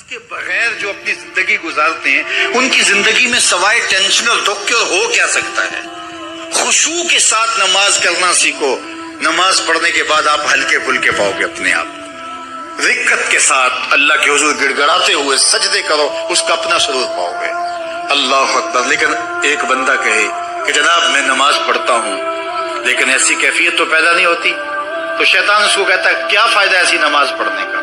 کے بغیر جو اپنی زندگی گزارتے ہیں ان کی زندگی میں سوائے ٹینشن اور دکھ کے ہو کیا سکتا ہے؟ خشوع کے ساتھ نماز کرنا سیکھو، نماز پڑھنے کے بعد آپ ہلکے پھلکے پاؤ گے اپنے آپ، رقت کے ساتھ اللہ کے حضور گڑ گڑاتے ہوئے سجدے کرو، اس کا اپنا سرور پاؤ گے۔ اللہ اکبر۔ لیکن ایک بندہ کہے کہ جناب میں نماز پڑھتا ہوں لیکن ایسی کیفیت تو پیدا نہیں ہوتی، تو شیطان اس کو کہتا ہے کیا فائدہ ایسی نماز پڑھنے کا؟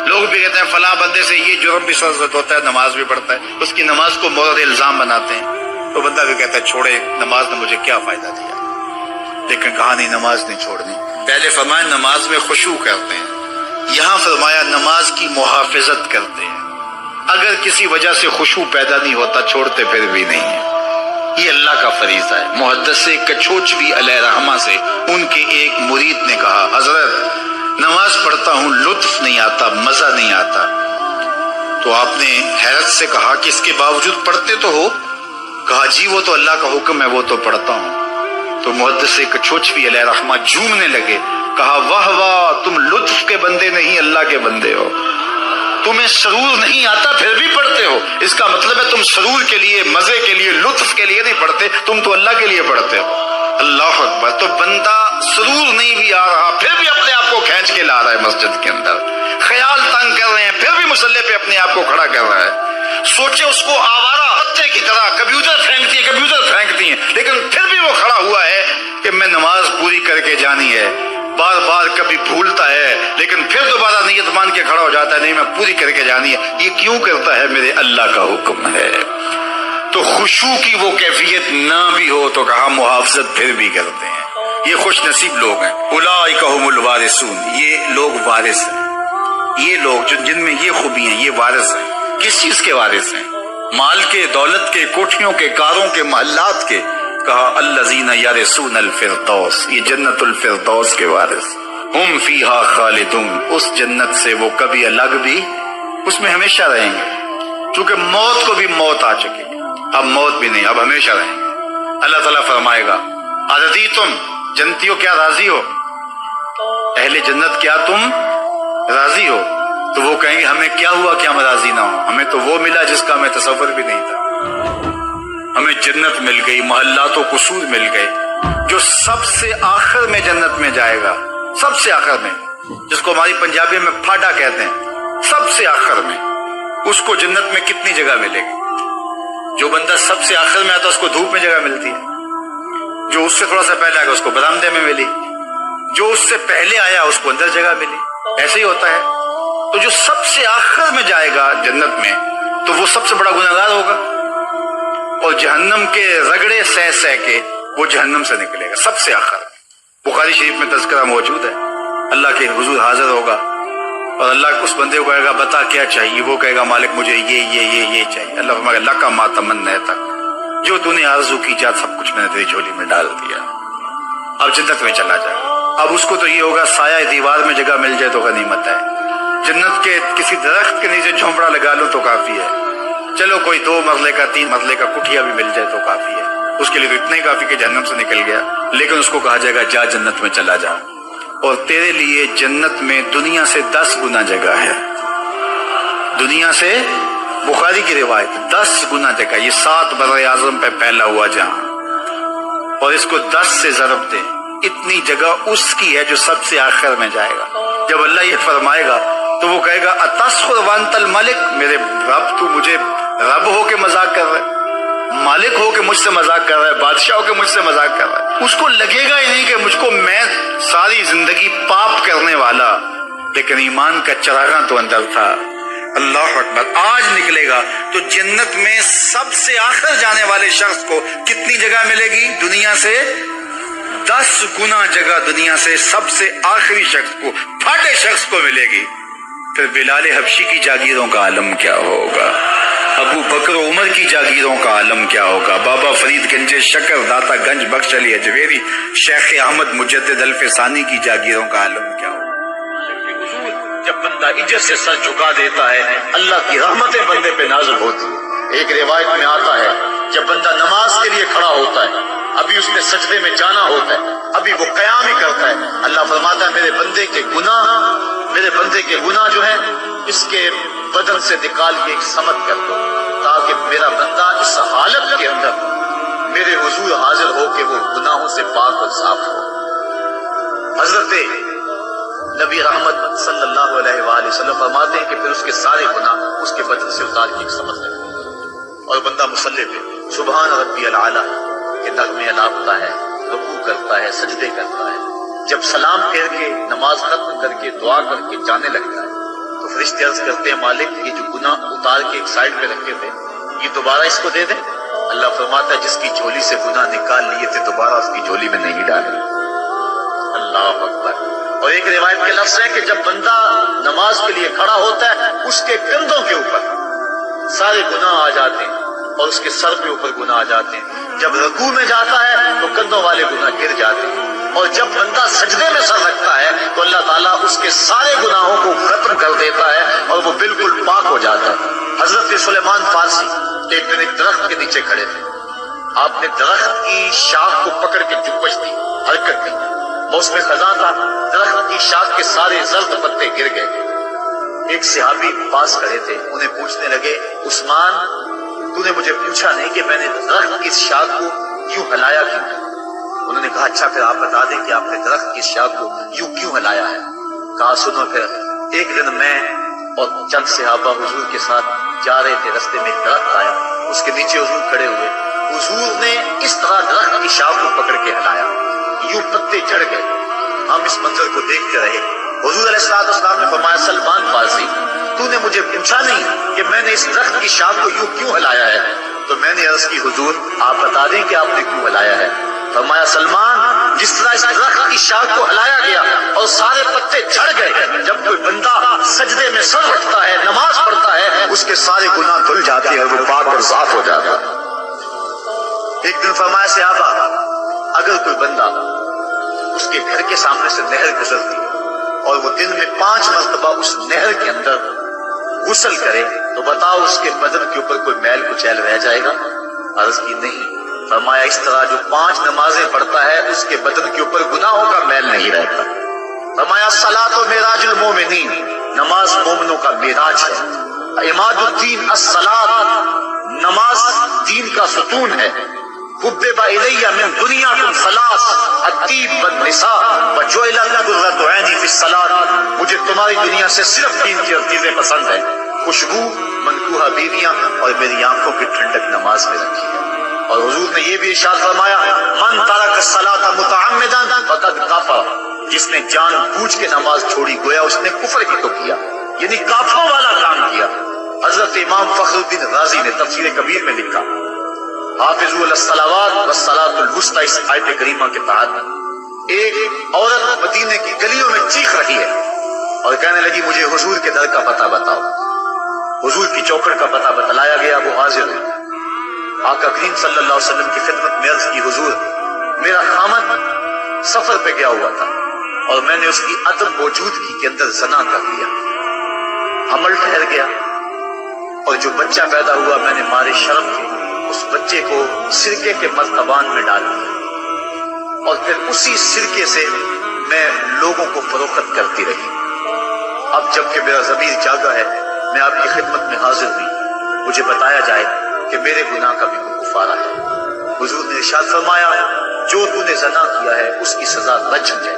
لوگ بھی کہتے ہیں فلاں بندے سے یہ جرم بھی سرزد ہوتا ہے، نماز بھی پڑھتا ہے، اس کی نماز کو مورد الزام بناتے ہیں، تو بندہ بھی کہتا ہے چھوڑے، نماز نے مجھے کیا فائدہ دیا؟ لیکن کہا نہیں، نماز نہیں چھوڑنی۔ پہلے فرمایا نماز میں خشوع کرتے ہیں، یہاں فرمایا نماز کی محافظت کرتے ہیں، اگر کسی وجہ سے خشوع پیدا نہیں ہوتا چھوڑتے پھر بھی نہیں ہے، یہ اللہ کا فریضہ ہے۔ محدث کچھوچوی علیہ رحمہ سے ان کے ایک مرید نے کہا حضرت نماز پڑھتا ہوں لطف نہیں آتا، مزہ نہیں آتا، تو آپ نے حیرت سے کہا کہ اس کے باوجود پڑھتے تو ہو؟ کہا جی وہ تو اللہ کا حکم ہے، وہ تو پڑھتا ہوں۔ تو محدث کچھوچوی علیہ رحمہ جھومنے لگے، کہا واہ واہ، تم لطف کے بندے نہیں اللہ کے بندے ہو، تمہیں سرور نہیں آتا پھر بھی پڑھتے ہو، اس کا مطلب ہے تم سرور کے لیے، مزے کے لیے، لطف کے لیے نہیں پڑھتے، تم تو اللہ کے لیے پڑھتے ہو۔ اللہ اکبر۔ تو بندہ سرور نہیں بھی آ رہا پھر بھی اپنے آپ کو کھینچ کے لا رہا ہے مسجد کے اندر، خیال تنگ کر رہے ہیں پھر بھی مصلی پہ اپنے آپ کو کھڑا کر رہا ہے، سوچے اس کو آوارہ پتے کی طرح کبھی ادھر پھینکتی ہے کبھی ادھر پھینکتی ہیں، لیکن پھر بھی وہ کھڑا ہوا ہے کہ میں نماز پوری کر کے جانی ہے، بار بار کبھی بھولتا ہے لیکن پھر دوبارہ نیت مان کے کھڑا ہو جاتا ہے، نہیں میں پوری کر کے جانی ہے۔ یہ کیوں کرتا ہے؟ میرے اللہ کا حکم ہے۔ تو خشوع کی وہ کیفیت نہ بھی ہو تو کہا محافظت پھر بھی کرتے ہیں، یہ خوش نصیب لوگ ہیں۔ اولئک هم الوارثون، یہ لوگ وارث ہیں، یہ لوگ جن میں یہ خوبی ہیں یہ وارث ہیں۔ کس چیز کے وارث ہیں؟ مال کے، دولت کے، کوٹھیوں کے، کاروں کے، محلات کے۔ کہا الذین یرثون الفردوس، یہ جنت الفردوس کے وارث، ہم فیہا خالدون، اس جنت سے وہ کبھی الگ بھی اس میں ہمیشہ رہیں گے، چونکہ موت کو بھی موت آ چکی، اب موت بھی نہیں، اب ہمیشہ رہیں گے۔ اللہ تعالیٰ فرمائے گا عددی تم جنتیوں کیا راضی ہو؟ اہل جنت کیا تم راضی ہو؟ تو وہ کہیں گے ہمیں کیا ہوا کہ ہم راضی نہ ہوں، ہمیں تو وہ ملا جس کا ہمیں تصور بھی نہیں تھا، ہمیں جنت مل گئی، محلات و قصور مل گئے۔ جو سب سے آخر میں جنت میں جائے گا، سب سے آخر میں، جس کو ہماری پنجابی میں پھاڈا کہتے ہیں، سب سے آخر میں، اس کو جنت میں کتنی جگہ ملے گی؟ جو بندہ سب سے آخر میں آتا ہے اس کو دھوپ میں جگہ ملتی ہے، جو اس سے تھوڑا سا پہلے آئے گا اس کو برآمدے میں ملی، جو اس سے پہلے آیا اس کو اندر جگہ ملی، ایسے ہی ہوتا ہے۔ تو جو سب سے آخر میں جائے گا جنت میں تو وہ سب سے بڑا گنہگار ہوگا، اور جہنم کے رگڑے سہ سہ کے وہ جہنم سے نکلے گا سب سے آخر میں۔ بخاری شریف میں تذکرہ موجود ہے، اللہ کے حضور حاضر ہوگا اور اللہ اس بندے کو کہے گا بتا کیا چاہیے، وہ کہے گا مالک مجھے یہ چاہیے۔ اللہ فرمائے گا لک ما تمنا تک، جو تو نے آرزو کی جا سب کچھ میں نے تیری جھولی میں ڈال دیا، اب جنت میں چلا جائے۔ اب اس کو تو یہ ہوگا سایہ دیوار میں جگہ مل جائے تو غنیمت ہے، جنت کے کسی درخت کے نیچے جھونپڑا لگا لو تو کافی ہے، چلو کوئی 2 مرلے کا 3 مرلے کا کٹھیا بھی مل جائے تو کافی ہے، اس کے لیے تو اتنا ہی کافی کہ جہنم سے نکل گیا۔ لیکن اس کو کہا جائے گا جا جنت میں چلا جا، اور تیرے لیے جنت میں دنیا سے 10 گنا جگہ ہے، دنیا سے، بخاری کی روایت 10 گنا جگہ، یہ 7 بر اعظم پہ پھیلا ہوا جہاں، اور اس کو 10 سے ضرب دے، اتنی جگہ اس کی ہے جو سب سے آخر میں جائے گا۔ جب اللہ یہ فرمائے گا تو وہ کہے گا اتسخر وانت الملک، میرے رب تو مجھے رب ہو کے مذاق کر رہا ہے، مالک ہو کے مجھ سے مذاق کر رہا ہے، بادشاہ ہو کے مجھ سے مذاق کر رہا ہے۔ اس کو لگے گا ہی نہیں کہ مجھ کو، میں ساری زندگی پاپ کرنے والا لیکن ایمان کا چراغاں تو اندر تھا۔ اللہ اکبر۔ آج نکلے گا تو جنت میں سب سے آخر جانے والے شخص کو کتنی جگہ ملے گی؟ دنیا سے 10 گنا جگہ دنیا سے سب سے آخری شخص کو، پھاٹے شخص کو ملے گی۔ پھر بلال حبشی کی جاگیروں کا عالم کیا ہوگا، ابو بکر عمر کی جاگیروں کا عالم کیا ہوگا، بابا فرید گنج شکر داتا گنج بخش علی اجویری، شیخ احمد مجدد الفسانی کی جاگیروں کا عالم کیا ہوگا۔ جب بندہ عزت سے سر جھکا دیتا ہے اللہ کی رحمتیں بندے پہ نازل ہوتی ہے۔ ایک روایت میں آتا ہے جب بندہ نماز کے لیے کھڑا ہوتا ہے، ابھی اس نے سجدے میں جانا ہوتا ہے، ابھی وہ قیام ہی کرتا ہے، اللہ فرماتا ہے میرے بندے کے گناہ جو ہیں اس کے بدن سے نکال کے ایک سمت کر دو تاکہ میرا بندہ اس حالت کے اندر میرے حضور حاضر ہو کہ وہ گناہوں سے پاک اور صاف ہو۔ حضرت نبی رحمت صلی اللہ علیہ وآلہ وسلم فرماتے ہیں کہ پھر اس کے سارے گناہ اس کے بدن سے اتار کے ایک سمت کر دو اور بندہ مصلی پہ سبحان ربی الاعلیٰ کے نغمے الاپتا ہے، رکوع کرتا ہے، سجدے کرتا ہے۔ جب سلام پھیر کے نماز ختم کر کے دعا کر کے جانے لگتا ہے تو فرشتے عرض کرتے ہیں مالک یہ جو گناہ اتار کے ایک سائڈ پہ رکھے تھے یہ دوبارہ اس کو دے دیں۔ اللہ فرماتا ہے جس کی جھولی سے گناہ نکال لیے تھے دوبارہ اس کی جھولی میں نہیں ڈالے۔ اللہ اکبر۔ اور ایک روایت کے لفظ ہے کہ جب بندہ نماز کے لیے کھڑا ہوتا ہے اس کے کندھوں کے اوپر سارے گناہ آ جاتے ہیں اور اس کے سر کے اوپر گناہ آ جاتے ہیں۔ جب رکوع میں جاتا ہے تو کندھوں والے گناہ گر جاتے ہیں اور جب بندہ سجدے میں سر رکھتا ہے تو اللہ تعالیٰ اس کے سارے گناہوں کو ختم کر دیتا ہے اور وہ بالکل پاک ہو جاتا ہے۔ حضرت سلیمان فارسی ایک دن ایک درخت کے نیچے کھڑے تھے، آپ نے درخت کی شاخ کو پکڑ کے جھپچ دی، حرکت کی، اس میں خزاں تھا، درخت کی شاخ کے سارے زرد پتے گر گئے۔ ایک صحابی پاس کھڑے تھے، انہیں پوچھنے لگے عثمان تو نے مجھے پوچھا نہیں کہ میں نے درخت کی شاخ کو یوں ہلایا کیوں؟ انہوں نے کہا اچھا پھر آپ بتا دیں کہ آپ نے درخت کی شاخ کو یوں کیوں ہلایا ہے؟ کہا سنو پھر ایک دن میں اور چند صحابہ حضور کے ساتھ جا رہے تھے، رستے میں ایک درخت آیا، اس کے نیچے حضور کھڑے ہوئے، حضور نے اس طرح درخت کی شاخ کو پکڑ کے ہلایا، یوں پتے جھڑ گئے، ہم اس منظر کو دیکھتے رہے۔ حضور علیہ السلام نے فرمایا سلمان فارسی تو نے مجھے پوچھا نہیں کہ میں نے اس درخت کی شاخ کو یوں کیوں ہلایا ہے؟ تو میں نے عرض کی حضور آپ بتا دیں کہ آپ نے کیوں ہلایا ہے؟ فرمایا سلمان جس طرح اس درخت کی شاخ کو ہلایا گیا اور سارے پتے جھڑ گئے، جب کوئی بندہ سجدے میں سر رکھتا ہے نماز پڑھتا ہے اس کے سارے گناہ دھل جاتے ہیں اور وہ پاک اور صاف ہو جاتا ہے۔ ایک دن فرمایا صحابہ اگر کوئی بندہ اس کے گھر کے سامنے سے نہر گزرتی اور وہ دن میں 5 مرتبہ اس نہر کے اندر غسل کرے تو بتاؤ اس کے بدن کے اوپر کوئی میل کچیل رہ جائے گا؟ عرض کی نہیں۔ فرمایا اس طرح جو 5 نمازیں پڑھتا ہے اس کے بدن کے اوپر گناہوں کا میل نہیں رہتا۔ فرمایا الصلاۃ معراج المومنین، نماز مومنوں کا معراج ہے۔ عماد الدین الصلاۃ، نماز دین کا ستون ہے۔ حبب الی من دنیاکم ثلاث، الطیب والنساء وجعلت قرۃ عینی فی الصلاۃ، مجھے تمہاری دنیا سے صرف 3 چیزیں پسند ہیں، خوشبو، منکوحہ بیویاں اور میری آنکھوں کی ٹھنڈک نماز میں رکھی ہے۔ اور حضور نے یہ بھی ارشاد فرمایا من ترک الصلاۃ متعمدا فقد کفر، جس نے جان بوجھ کے نماز چھوڑی گویا اس نے کفر ہی تو کیا، یعنی کافروں والا کام کیا۔ حضرت امام فخر الدین رازی نے تفسیر کبیر میں لکھا حافظوا علی الصلوات والصلاۃ الوسطی، اس آیت کریمہ کے تحت ایک عورت مدینے کی گلیوں میں چیخ رہی ہے اور کہنے لگی مجھے حضور کے در کا پتہ بتاؤ۔ حضور کی چوکھٹ کا پتہ بتلایا گیا، وہ حاضر ہوئی۔ آقا کریم صلی اللہ علیہ وسلم کی خدمت میں عرض کی حضور میرا خامد سفر پہ گیا ہوا تھا اور میں نے اس کی عدم موجودگی کے اندر زنا کر لیا، حمل ٹھہر گیا اور جو بچہ پیدا ہوا میں نے مارے شرم کے اس بچے کو سرکے کے مرتبان میں ڈال دیا اور پھر اسی سرکے سے میں لوگوں کو فروخت کرتی رہی۔ اب جب کہ میرا ضمیر جاگا ہے میں آپ کی خدمت میں حاضر ہوئی، مجھے بتایا جائے کہ میرے گناہ کا بھی کوئی کفارہ ہے۔ حضور نے ارشاد فرمایا جو تو نے زنا کیا ہے اس کی سزا رجم ہے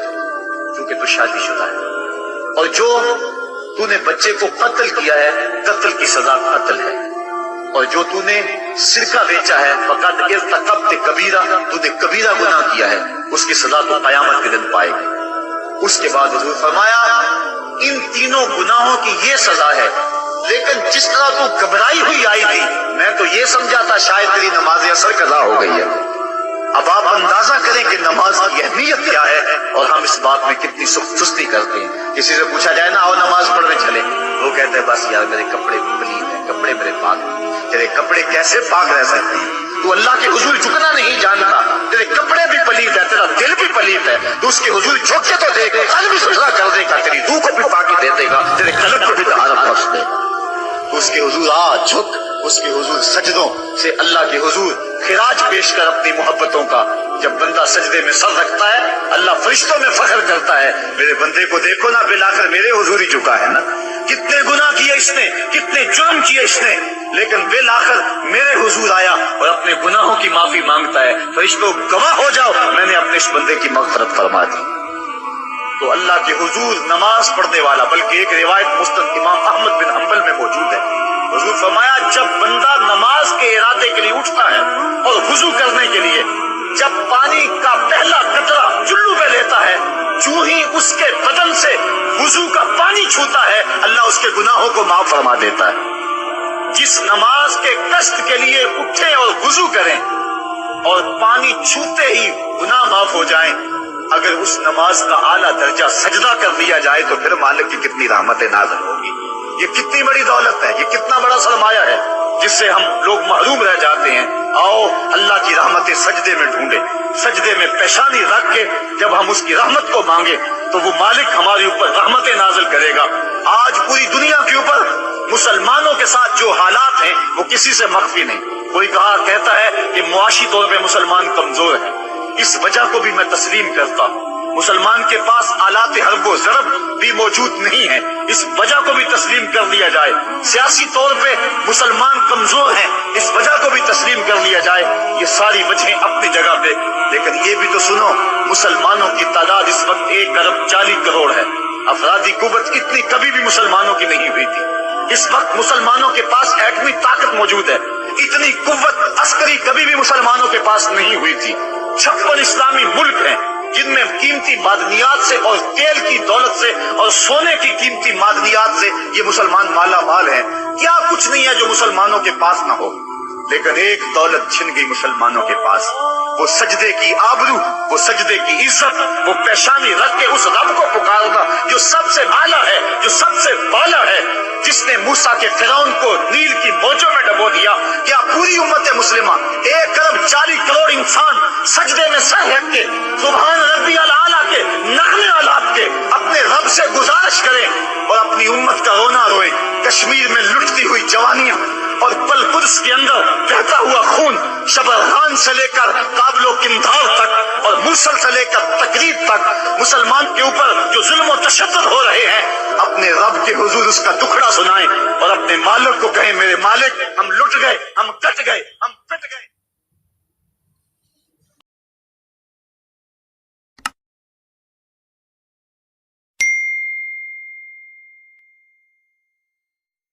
کیونکہ تو شادی شدہ ہے، اور جو تو نے بچے کو قتل کیا ہے قتل کی سزا قتل ہے، اور جو تو نے سرکہ بیچا ہے فقط ارتکبت کبیرہ، تو نے کبیرہ گناہ کیا ہے، اس کی سزا تو قیامت کے دن پائے گی۔ اس کے بعد حضور فرمایا ان تینوں گناہوں کی یہ سزا ہے، لیکن جس طرح تو گھبرائی ہوئی آئی تھی میں تو یہ سمجھا تھا شاید تیری نماز اثر قضا ہو گئی ہے۔ اب آپ اندازہ کریں کہ نماز کی اہمیت کیا ہے اور ہم اس بات میں کتنی سستی کرتے ہیں۔ کسی سے پوچھا جائے نا آؤ نماز پڑھنے چلے، وہ کہتے ہیں بس یار میرے کپڑے پلید ہیں، کپڑے میرے پاک ہیں۔ تیرے کپڑے کیسے پاک رہ سکتے ہیں؟ تو اللہ کے حضور جھکنا نہیں جانتا، تیرے کپڑے بھی پلید ہے، تیرا دل بھی پلید ہے، تو اس کے حضور جھک کے تو دیکھ، قلب بھی ستھرا کر دے گا، تیری روح کو بھی پاکی دے دے گا، تیرے قلب کو بھی طہارت بخش دے گا۔ اس کے حضور جھک، اس کے حضور سجدوں سے اللہ کے حضور خراج پیش کر اپنی محبتوں کا، جب بندہ سجدے میں سر رکھتا ہے اللہ فرشتوں میں فخر کرتا ہے، میرے بندے کو دیکھو نا، بالآخر میرے حضور ہی جھکا ہے نا، کتنے گناہ کیے اس نے، کتنے جرم کیے اس نے، لیکن بالآخر میرے حضور آیا اور اپنے گناہوں کی معافی مانگتا ہے۔ فرشتوں گواہ ہو جاؤ، میں نے اپنے اس بندے کی مغفرت فرما دی۔ تو اللہ کے حضور نماز پڑھنے والا، بلکہ ایک روایت مستند امام احمد بن حنبل میں موجود ہے، حضور فرمایا جب بندہ نماز کے ارادے کے لیے اٹھتا ہے اور وضو کرنے کے لیے جب پانی کا پہلا قطرہ چلو پہ لیتا ہے، جو ہی اس کے بدن سے وضو کا پانی چھوتا ہے اللہ اس کے گناہوں کو معاف فرما دیتا ہے۔ جس نماز کے قصد کے لیے اٹھیں اور وضو کریں اور پانی چھوتے ہی گناہ معاف ہو جائیں، اگر اس نماز کا اعلیٰ درجہ سجدہ کر دیا جائے تو پھر مالک کی کتنی رحمت نازل ہوگی۔ یہ کتنی بڑی دولت ہے، یہ کتنا بڑا سرمایہ ہے جس سے ہم لوگ محروم رہ جاتے ہیں۔ آؤ اللہ کی رحمتیں سجدے میں ڈھونڈے، سجدے میں پیشانی رکھ کے جب ہم اس کی رحمت کو مانگے تو وہ مالک ہمارے اوپر رحمتیں نازل کرے گا۔ آج پوری دنیا کے اوپر مسلمانوں کے ساتھ جو حالات ہیں وہ کسی سے مخفی نہیں۔ کوئی کہتا ہے کہ معاشی طور پہ مسلمان کمزور ہیں، اس وجہ کو بھی میں تسلیم کرتا ہوں۔ مسلمان کے پاس آلات حرب و ضرب بھی موجود نہیں ہے، اس وجہ کو بھی تسلیم کر لیا جائے۔ سیاسی طور پہ مسلمان کمزور ہیں، اس وجہ کو بھی تسلیم کر لیا جائے۔ یہ ساری وجہیں اپنی جگہ پہ، لیکن یہ بھی تو سنو مسلمانوں کی تعداد اس وقت 1 ارب 40 کروڑ ہے۔ افرادی قوت اتنی کبھی بھی مسلمانوں کی نہیں ہوئی تھی۔ اس وقت مسلمانوں کے پاس ایٹمی طاقت موجود ہے، اتنی قوت عسکری کبھی بھی مسلمانوں کے پاس نہیں ہوئی تھی۔ 56 اسلامی ملک ہیں جن میں قیمتی معدنیات سے اور تیل کی دولت سے اور سونے کی قیمتی معدنیات سے یہ مسلمان مالا مال ہیں۔ کیا کچھ نہیں ہے جو مسلمانوں کے پاس نہ ہو، لیکن ایک دولت چھن گئی مسلمانوں کے پاس، وہ سجدے کی آبرو، وہ سجدے کی عزت، وہ پیشانی رکھ کے اس رب کو پکارنا جو سب سے اعلیٰ ہے، جو سب سے بالا ہے، جس نے موسیٰ کے فرعون کو نیل کی موجوں میں ڈبو دیا۔ کیا پوری امت مسلمہ 1 ارب 40 کروڑ انسان سجدے میں سر رکھ کے سبحان ربی الاعلیٰ کے نغمے آلات کے اپنے رب سے گزارش کریں اور اپنی امت کا رونا روئے؟ کشمیر میں لٹتی ہوئی جوانیاں اور پل قدس کے اندر بہتا ہوا خون، شبرغان سے لے کر کابل و قندھار تک اور موصل سے لے کر تقریب تک مسلمان کے اوپر جو ظلم و تشدد ہو رہے ہیں، اپنے رب کے حضور اس کا دکھڑا سنائیں اور اپنے مالک کو کہیں میرے مالک ہم لٹ گئے، ہم کٹ گئے، ہم پٹ گئے۔